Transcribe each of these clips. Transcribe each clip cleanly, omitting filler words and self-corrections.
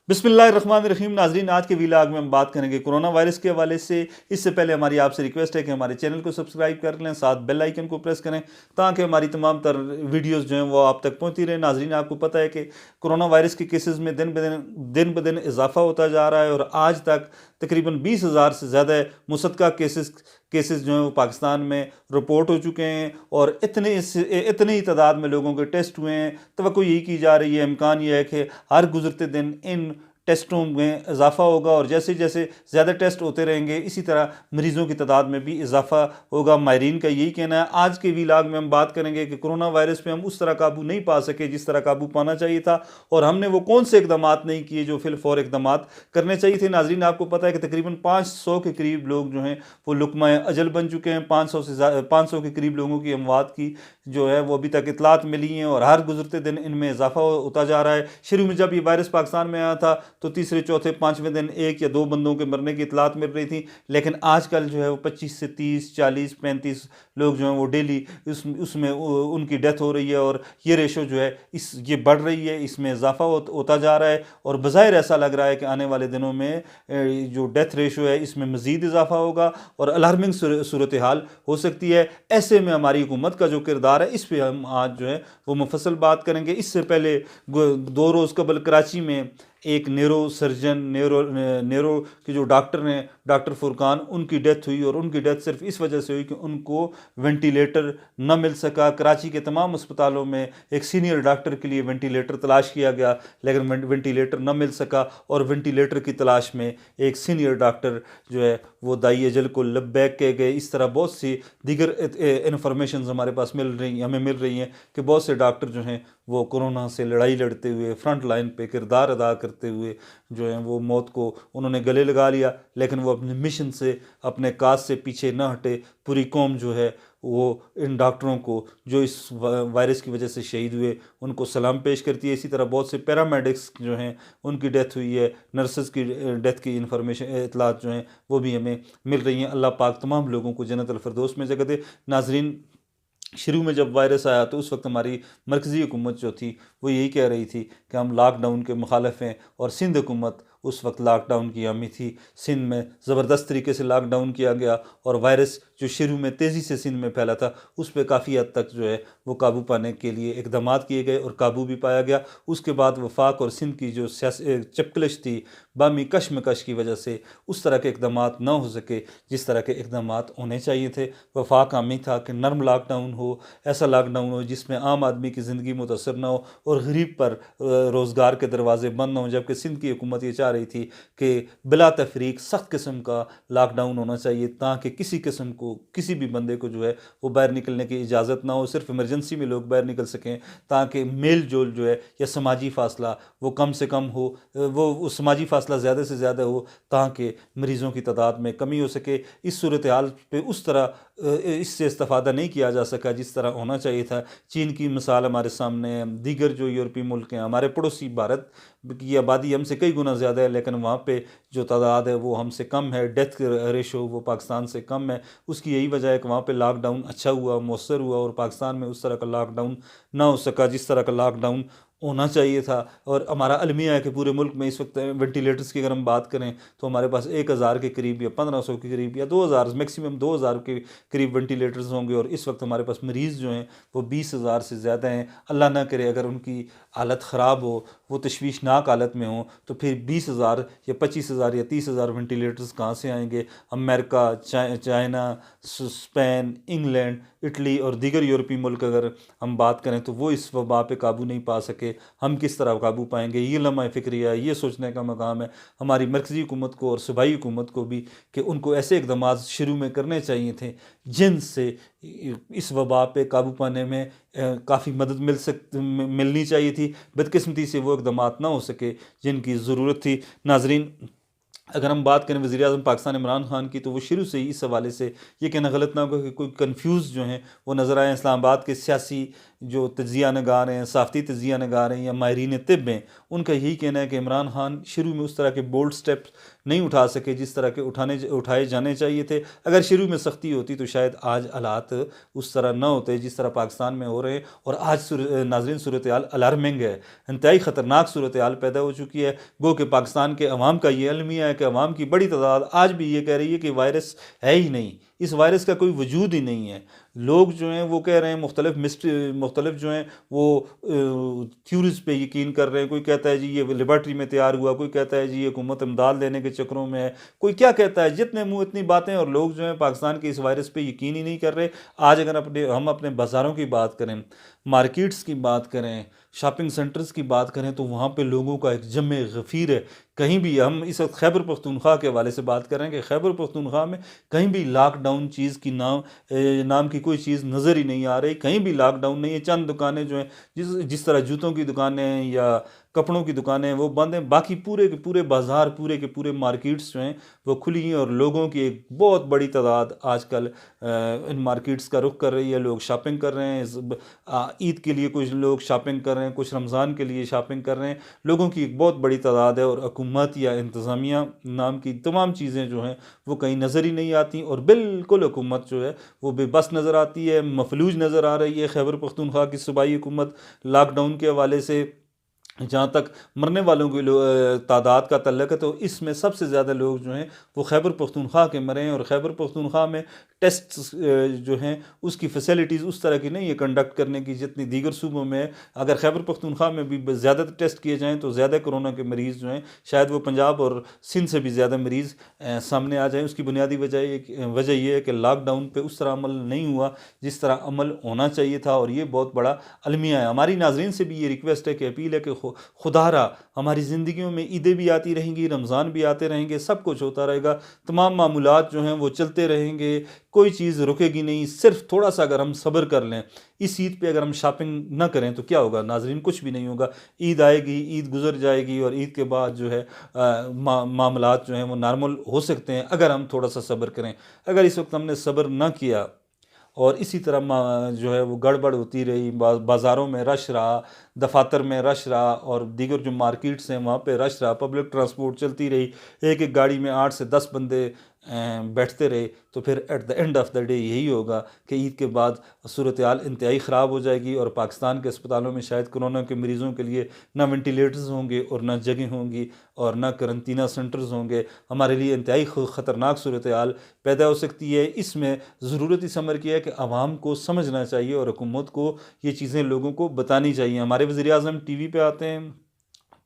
बिस्मिल्लाहिर्रहमानिर्रहीम। नाजरीन, आज के वीलाग में हम बात करेंगे कोरोना वायरस के हवाले से। इससे पहले हमारी आपसे रिक्वेस्ट है कि हमारे चैनल को सब्सक्राइब कर लें, साथ बेल आइकन को प्रेस करें ताकि हमारी तमाम तर वीडियोस जो हैं वो आप तक पहुंचती रहे। नाजरीन, आपको पता है कि कोरोना वायरस के केसेस में दिन ब दिन इजाफा होता जा रहा है और आज तक तकरीबन 20,000 से ज़्यादा मुसद्दक़ा केसेस जो हैं वो पाकिस्तान में रिपोर्ट हो चुके हैं और इतनी ही तादाद में लोगों के टेस्ट हुए हैं। तवक्को यही की जा रही है, इम्कान यह है कि हर गुजरते दिन इन टेस्टों में इजाफा होगा और जैसे जैसे ज़्यादा टेस्ट होते रहेंगे इसी तरह मरीज़ों की तादाद में भी इजाफा होगा। माहिरीन का यही कहना है। आज के वीलाग में हम बात करेंगे कि कोरोना वायरस पे हम उस तरह काबू नहीं पा सके जिस तरह काबू पाना चाहिए था और हमने वो कौन से इकदाम नहीं किए जो फिल फौर इकदाम करने चाहिए थे। नाजरीन, आपको पता है कि तकरीबन 500 के करीब लोग जो हैं वो लुकमा अजल बन चुके हैं। 500 के करीब लोगों की अमवात की जो है वो अभी तक इतलात मिली हैं और हर गुजरते दिन इनमें इजाफा होता जा रहा है। शुरू में जब ये वायरस पाकिस्तान में आया था तो तीसरे चौथे पाँचवें दिन एक या दो बंदों के मरने की इतलात मिल रही थी, लेकिन आजकल जो है वो 25 से 30, 40, 35 लोग जो हैं वो डेली उसमें उनकी डेथ हो रही है और ये रेशो जो है ये बढ़ रही है, इसमें इजाफा होता जा रहा है और बज़ाहिर ऐसा लग रहा है कि आने वाले दिनों में जो डेथ रेशो है इसमें मज़ीद इजाफा होगा और अलार्मिंग सूरत हाल हो सकती है। ऐसे में हमारी हुकूमत का जो किरदार है इस पर हम आज जो है वो मुफस्सल बात करेंगे। इससे पहले 2 रोज़ कबल कराची में एक न्यूरो सर्जन न्यूरो के जो डॉक्टर ने डॉक्टर फुरकान, उनकी डेथ हुई और उनकी डेथ सिर्फ इस वजह से हुई कि उनको वेंटिलेटर न मिल सका। कराची के तमाम अस्पतालों में एक सीनियर डॉक्टर के लिए वेंटिलेटर तलाश किया गया लेकिन वेंटिलेटर न मिल सका और वेंटिलेटर की तलाश में एक सीनियर डॉक्टर जो है वो दाई अजल को लब्बैक कह गए। इस तरह बहुत सी दीगर इन्फॉर्मेशन हमारे पास हमें मिल रही हैं कि बहुत से डॉक्टर जो हैं वो कोरोना से लड़ाई लड़ते हुए फ्रंट लाइन पे किरदार अदा करते हुए जो है वो मौत को उन्होंने गले लगा लिया, लेकिन वो अपने मिशन से अपने काज से पीछे न हटे। पूरी कौम जो है वो इन डॉक्टरों को जो इस वायरस की वजह से शहीद हुए उनको सलाम पेश करती है। इसी तरह बहुत से पैरामेडिक्स जो हैं उनकी डेथ हुई है, नर्सेस की डेथ की इन्फॉर्मेशन इतलात जो हैं वो भी हमें मिल रही हैं। अल्लाह पाक तमाम लोगों को जन्नत अल फिरदौस में जगह दे। नाजरीन, शुरू में जब वायरस आया तो उस वक्त हमारी मरकज़ी हुकूमत जो थी वो यही कह रही थी कि हम लॉकडाउन के मुखालिफ हैं और सिंध हुकूमत उस वक्त लॉकडाउन की हामी थी। सिंध में ज़बरदस्त तरीके से लॉकडाउन किया गया और वायरस जो शुरू में तेज़ी से सिंध में फैला था उस पर काफ़ी हद तक जो है वो काबू पाने के लिए इकदाम किए गए और काबू भी पाया गया। उसके बाद वफाक और सिंध की जो चपकलिश थी बामी कशमकश की वजह से उस तरह के इकदाम न हो सके जिस तरह के इकदाम होने चाहिए थे। वफाक हामी था कि नर्म लॉकडाउन हो, ऐसा लॉकडाउन हो जिसमें आम आदमी की ज़िंदगी मुतासर ना हो और गरीब पर रोज़गार के दरवाजे बंद ना हो। जबकि सिंध की हुकूमत ये चाह रही थी कि बिला तफरीक सख्त किस्म का लॉकडाउन होना चाहिए ताकि किसी किस्म को किसी भी बंदे को जो है वो बाहर निकलने की इजाज़त ना हो, सिर्फ इमरजेंसी में लोग बाहर निकल सकें ताकि मेल जोल जो है या समाजी फासला वो कम से कम हो, वो समाजी फासला ज़्यादा से ज़्यादा हो ताकि मरीज़ों की तादाद में कमी हो सके। इस सूरत हाल पे उस तरह इससे इस्तेफ़ादा नहीं किया जा सका जिस तरह होना चाहिए था। चीन की मिसाल हमारे सामने है, दीगर जो यूरोपीय मुल्क हैं, हमारे पड़ोसी भारत की आबादी हमसे कई गुना ज़्यादा है लेकिन वहाँ पे जो तादाद है वो हमसे कम है, डेथ रेशो वो पाकिस्तान से कम है। उसकी यही वजह है कि वहाँ पे लॉकडाउन अच्छा हुआ, मौसर हुआ और पाकिस्तान में उस तरह का लॉकडाउन ना हो सका जिस तरह का लॉकडाउन होना चाहिए था। और हमारा अलमिया है कि पूरे मुल्क में इस वक्त वेंटिलेटर्स की अगर हम बात करें तो हमारे पास 1,000 के करीब या 1,500 के करीब या 2,000 मैक्सिमम 2,000 के करीब वेंटिलेटर्स होंगे और इस वक्त हमारे पास मरीज़ जो हैं वो 20,000 से ज़्यादा हैं। अल्लाह ना करे अगर उनकी हालत ख़राब हो, वो तशवीशनाक हालत में हो तो फिर 20,000 या 25,000 या 30,000 वेंटिलेटर्स कहाँ से आएंगे। America, China, Spain, England, Italy और दीगर यूरोपीय मुल्क अगर हम बात करें तो वो इस वबा पे काबू नहीं पा सके, हम किस तरह काबू पाएंगे। ये लम्हा फ़िक्रिया, ये सोचने का मकाम है हमारी मरकज़ी हुकूमत को और सूबाई हुकूमत को भी कि उनको ऐसे इक़दाम शुरू में करने चाहिए थे जिनसे इस वबा पे काबू पाने में काफ़ी मदद मिलनी चाहिए थी। बदकिस्मती से वो इक़दाम ना हो सके जिनकी ज़रूरत थी। नाजरीन, अगर हम बात करें वज़ीर-ए-आज़म पाकिस्तान इमरान खान की तो वो शुरू से ही इस हवाले से ये कहना गलत ना हो कि कोई कन्फ्यूज़ जो हैं वो नज़र आए। इस्लामाबाद के सियासी जो तजिया नगार हैं, साफ़ती तजिया नगार हैं या माहिरीन तिब हैं, उनका यही कहना है कि इमरान खान शुरू में उस तरह के बोल्ड स्टेप्स नहीं उठा सके जिस तरह के उठाए जाने चाहिए थे। अगर शुरू में सख्ती होती तो शायद आज हालात उस तरह न होते जिस तरह पाकिस्तान में हो रहे हैं। और आज नाज़रीन सूरत हाल अलार्मिंग है, इंतहाई ख़तरनाक सूरत हाल पैदा हो चुकी है। गो कि पाकिस्तान के अवाम का ये अलमिया है कि अवाम की बड़ी तादाद आज भी ये कह रही है कि वायरस है ही नहीं, इस वायरस का कोई वजूद ही नहीं है। लोग जो हैं वो कह रहे हैं, मुख्तलिफ जो हैं वो थ्योरीज पे यकीन कर रहे हैं। कोई कहता है जी ये लेबॉर्ट्री में तैयार हुआ, कोई कहता है जी ये हुकूमत इमदाद लेने के चक्करों में है, कोई क्या कहता है। जितने मुंह इतनी बातें, और लोग जो हैं पाकिस्तान के इस वायरस पे यकीन ही नहीं कर रहे। आज अगर हम अपने बाज़ारों की बात करें, मार्केट्स की बात करें, शॉपिंग सेंटर्स की बात करें, तो वहाँ पे लोगों का एक जम गफ़ीर है। कहीं भी हम इस वक्त खैबर पख्तूनख्वा के हवाले से बात कर रहे हैं कि खैबर पख्तूनख्वा में कहीं भी लॉकडाउन चीज़ की नाम की कोई चीज़ नज़र ही नहीं आ रही। कहीं भी लॉकडाउन नहीं है। चंद दुकानें जो हैं जिस तरह जूतों की दुकानें या कपड़ों की दुकानें वो बंद हैं, बाकी पूरे के पूरे बाज़ार, पूरे के पूरे मार्केट्स जो हैं वो खुली हैं। और लोगों की एक बहुत बड़ी तादाद आजकल इन मार्केट्स का रुख कर रही है। लोग शॉपिंग कर रहे हैं, ईद के लिए कुछ लोग शॉपिंग कर रहे हैं, कुछ रमज़ान के लिए शॉपिंग कर रहे हैं। लोगों की एक बहुत बड़ी तादाद है और हुकूमत या इंतज़ामिया नाम की तमाम चीज़ें जो हैं वो कहीं नज़र ही नहीं आती। और बिल्कुल हुकूमत जो है वो बेबस नज़र आती है, मफलूज नज़र आ रही है। खैबर पख्तूनख्वा की सूबाई हुकूमत लॉकडाउन के हवाले से जहाँ तक मरने वालों की तादाद का तल्लक है, तो इसमें सबसे ज़्यादा लोग जो हैं वो खैबर पख्तूनख्वा के मरे हैं। और खैबर पख्तूनख्वा में टेस्ट जो हैं उसकी फ़ैसिलिटीज़ उस तरह की नहीं है कंडक्ट करने की जितनी दीगर सूबों में है। अगर खैबर पख्तूनख्वा में भी ज़्यादा टेस्ट किए जाएँ तो ज़्यादा कोरोना के मरीज़ जो हैं शायद वो पंजाब और सिंध से भी ज़्यादा मरीज़ सामने आ जाएँ। उसकी बुनियादी वजह यह है कि लॉकडाउन पर उस तरह अमल नहीं हुआ जिस तरह अमल होना चाहिए था। और ये बहुत बड़ा अलमिया है। हमारी नाज़रीन से भी ये रिक्वेस्ट है कि अपील है कि खुदारा हमारी ज़िंदगियों में ईदें भी आती रहेंगी, रमज़ान भी आते रहेंगे, सब कुछ होता रहेगा, तमाम मामूलात जो हैं वो चलते रहेंगे, कोई चीज़ रुकेगी नहीं। सिर्फ थोड़ा सा अगर हम सब्र कर लें, इस ईद पे अगर हम शॉपिंग ना करें तो क्या होगा नाज़रीन? कुछ भी नहीं होगा। ईद आएगी, ईद गुजर जाएगी और ईद के बाद जो है मामलात जो हैं वो नॉर्मल हो सकते हैं अगर हम थोड़ा सा सब्र करें। अगर इस वक्त हमने सब्र ना किया और इसी तरह जो है वो गड़बड़ होती रही, बाज़ारों में रश रहा, दफातर में रश रहा और दीगर जो मार्केट्स हैं वहाँ पे रश रहा, पब्लिक ट्रांसपोर्ट चलती रही, एक एक गाड़ी में 8 से 10 बंदे बैठते रहे, तो फिर at the end of the day यही होगा कि ईद के बाद सूरत हाल इंतहाई ख़राब हो जाएगी। और पाकिस्तान के अस्पतालों में शायद कोरोना के मरीज़ों के लिए ना वेंटिलेटर्स होंगे और ना जगह होंगी और ना करंतना सेंटर्स होंगे। हमारे लिए इंतहाई ख़तरनाक सूरत हाल पैदा हो सकती है। इसमें ज़रूरत इस अमर की है कि आवाम को समझना चाहिए और हुकूमत को ये चीज़ें लोगों को बतानी चाहिए। हमारे वज़ीर-ए-आज़म टीवी पे आते हैं,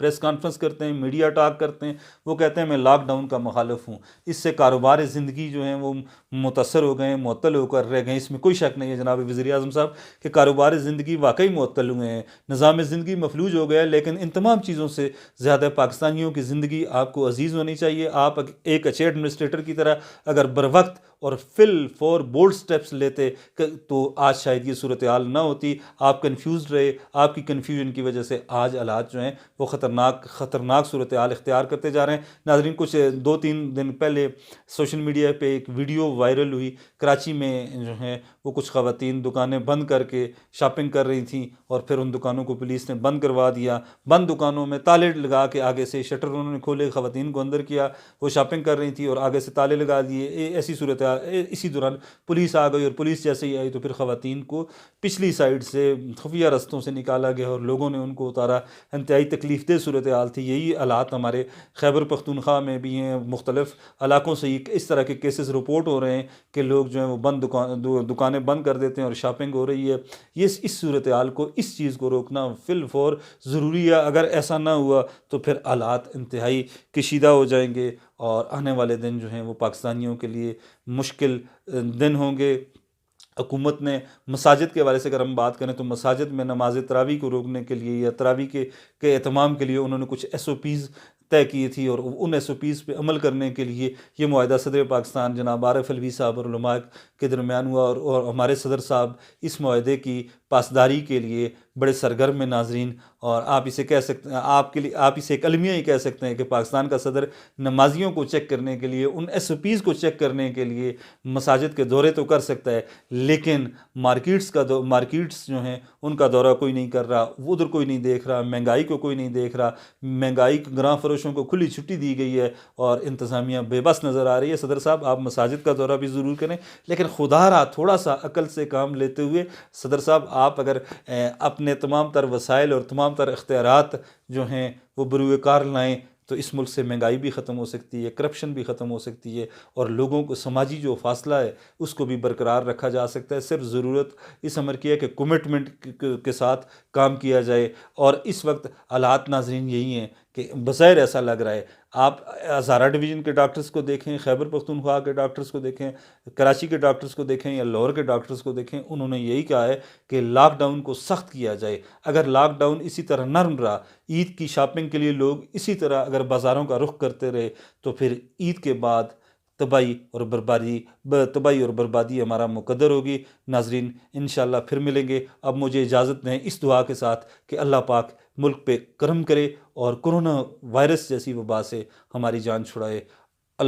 प्रेस कॉन्फ्रेंस करते हैं, मीडिया टॉक करते हैं, वो कहते हैं मैं लॉकडाउन का मुखालिफ हूँ, इससे कारोबार ज़िंदगी जो हैं वो मुतासर हो गए, मुअत्तल होकर रह गए। इसमें कोई शक नहीं है जनाब वज़ीर-ए-आज़म साहब कि कारोबार ज़िंदगी वाकई मुअत्तल हुए हैं, निज़ाम ज़िंदगी मफलूज हो गया है। लेकिन इन तमाम चीज़ों से ज़्यादा पाकिस्तानियों की ज़िंदगी आपको अजीज़ होनी चाहिए। आप एक अच्छे एडमिनिस्ट्रेटर की तरह अगर बर वक्त और फिल बोल्ड स्टेप्स लेते तो आज शायद ये सूरत हाल ना होती। आप कन्फ्यूज़ रहे, आपकी कन्फ्यूजन की वजह से आज हालात जो हैं वो ख़तरनाक सूरत हाल इख्तियार करते जा रहे हैं। नाज़रीन, कुछ 2-3 दिन पहले सोशल मीडिया पे एक वीडियो वायरल हुई। कराची में जो है वो कुछ ख़वातीन दुकानें बंद करके शॉपिंग कर रही थी और फिर उन दुकानों को पुलिस ने बंद करवा दिया। बंद दुकानों में ताले लगा के आगे से शटर उन्होंने खोले, ख़वातीन को अंदर किया, वो शॉपिंग कर रही थी और आगे से ताले लगा दिए। ऐसी सूरत इसी दौरान पुलिस आ गई और पुलिस जैसे ही आई तो फिर ख़वातीन को पिछली साइड से खुफिया रस्तों से निकाला गया और लोगों ने उनको उतारा। इंतहाई तकलीफ़देह सूरत हाल थी। यही हालात हमारे खैबर पख्तूनख्वा में भी हैं। मुख्तलिफ़ इलाकों से इस तरह के केसेस रिपोर्ट हो रहे हैं कि लोग जो हैं वो दुकानें बंद कर देते हैं और शॉपिंग हो रही है। ये इस सूरत हाल को, इस चीज़ को रोकना फिलफौर ज़रूरी है। अगर ऐसा ना हुआ तो फिर हालात इंतहाई कशीदा हो जाएंगे और आने वाले दिन जो हैं वो पाकिस्तानियों के लिए मुश्किल दिन होंगे। हुकूमत ने मसाजिद के हवाले से अगर हम बात करें तो मसाजिद में नमाज तरावी को रोकने के लिए या तरावी के एहतमाम के लिए उन्होंने कुछ SOPs तय की थी और उन SOPs पे अमल करने के लिए ये मुआहदा सदर पाकिस्तान जनाब आरिफ अलवी साहब और उलमा के दरमियान हुआ और हमारे सदर साहब इस मुआहदे की पासदारी के लिए बड़े सरगर्म हैं नाजरीन, और आप इसे कह सकते हैं, आपके लिए आप इसे एक अलमिया ही कह सकते हैं कि पाकिस्तान का सदर नमाजियों को चेक करने के लिए, उन SOPs को चेक करने के लिए मसाजिद के दौरे तो कर सकता है, लेकिन मार्केट्स जो हैं उनका दौरा कोई नहीं कर रहा, वो उधर कोई नहीं देख रहा, महंगाई को कोई नहीं देख रहा। महंगाई ग्रां फरोशों को खुली छुट्टी दी गई है और इंतज़ामिया बेबस नज़र आ रही है। सदर साहब, आप मसाजिद का दौरा भी ज़रूर करें, लेकिन खुदारा थोड़ा सा अकल से काम लेते हुए सदर साहब, आप अगर अपने तमाम तर वसाइल और तमाम तर इख्तियारात जो हैं वो बरूए कार लाएँ, तो इस मुल्क से महंगाई भी ख़त्म हो सकती है, करप्शन भी ख़त्म हो सकती है, और लोगों को समाजी जो फासला है उसको भी बरकरार रखा जा सकता है। सिर्फ ज़रूरत इस अमर की है कि कमिटमेंट के साथ काम किया जाए। और इस वक्त हालात नाजरीन यही हैं कि बज़ाहिर ऐसा लग रहा है, आप हज़ारा डिवीज़न के डॉक्टर्स को देखें, खैबर पख्तूनख्वा के डॉक्टर्स को देखें, कराची के डॉक्टर्स को देखें या लाहौर के डॉक्टर्स को देखें, उन्होंने यही कहा है कि लॉकडाउन को सख्त किया जाए। अगर लॉकडाउन इसी तरह नरम रहा, ईद की शॉपिंग के लिए लोग इसी तरह अगर बाज़ारों का रुख करते रहे, तो फिर ईद के बाद तबाही और बर्बादी हमारा मुकद्दर होगी। नाजरीन, इंशाअल्लाह फिर मिलेंगे। अब मुझे इजाज़त दें इस दुआ के साथ कि अल्लाह पाक मुल्क पे करम करे और कोरोना वायरस जैसी वबा से हमारी जान छुड़ाए।